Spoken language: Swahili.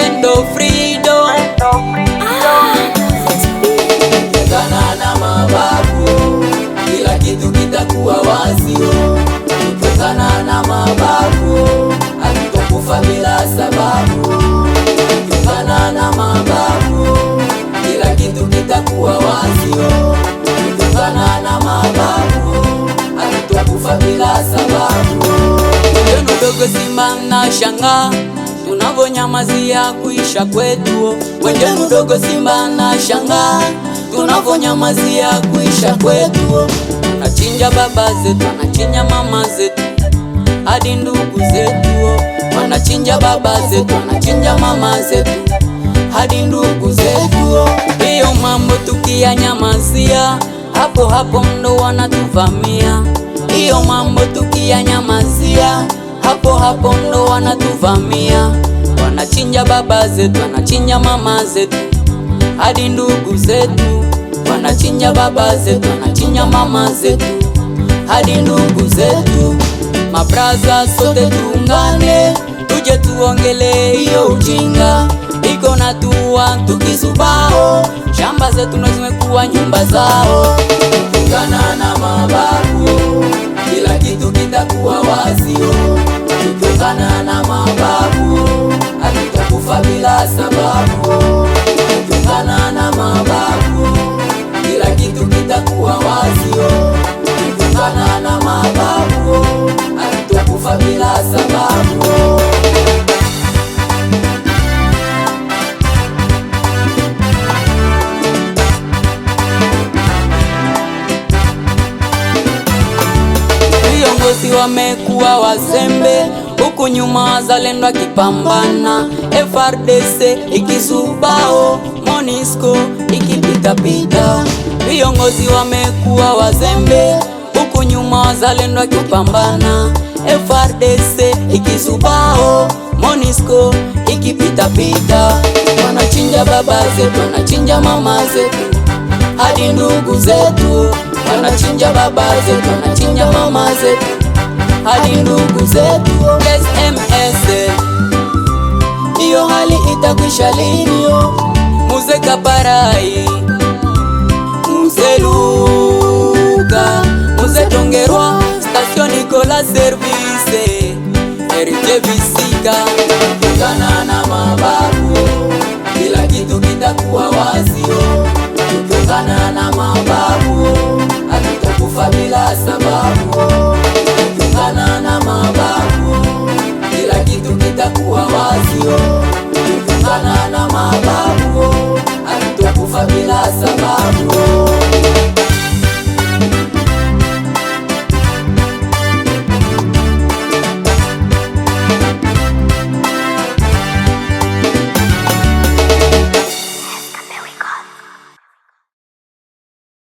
Mental freedom. Kutokana na mababu, kila kitu kitakuwa wazi. Kutokana na mababu, hatutokufa bila sababu. Kutokana na mababu, kila kitu kitakuwa wazi. Kutokana na mababu, hatutokufa bila sababu. Wendo dogo simba na shanga, tunavonyamazia kuisha kwetu. Wendo dogo simba na shanga, tunavonyamazia kuisha kwetu. Wanachinja baba zetu, wanachinja mama zetu, hadi ndugu zetu. Wanachinja baba zetu, wanachinja mama zetu, hadi ndugu zetu. Hiyo mambo tukiyanyamazia, hapo hapo ndo wanatuvamia. Hiyo mambo tukiyanyamazia, hapo hapo ndo wanatuvamia. Wanachinja baba zetu, wanachinja mama zetu, hadi ndugu zetu. Wanachinja baba zetu, wanachinja mama zetu, hadi ndugu zetu. Mabraza sote tuungane, tuje tuongele hiyo ujinga iko na tuwa tukisubao. Shamba zetu na zimekuwa nyumba zao. Kutokana na mababu, kila kitu kitakuwa wazi. Kutokana na mababu, hatutakufa bila sababu. Kutokana na mababu, kila kitu kitakuwa wazi. Kutokana na mababu, hatutakufa bila sababu. Viongozi wamekuwa wazembe, huku nyuma wazalendo wakipambana. FRDC ikisubao, MONUSCO ikipitapita. Viongozi wamekuwa wazembe, huku nyuma wazalendo wakipambana. FRDC ikisubao, MONUSCO ikipitapita. Wanachinja baba zetu, wanachinja mama zetu, hadi ndugu zetu. Wanachinja baba zetu, wanachinja mama zetu, hadi ndugu zetu. SMS, iyo hali itakwisha lini? Muze Kaparai, Muze Luka, Muze Tongerwa, Station Nicolas Service, RJ Visika. Kutokana na mababu, kila kitu kitakuwa wazi. Kutokana na mababu, hatutakufa bila sababu.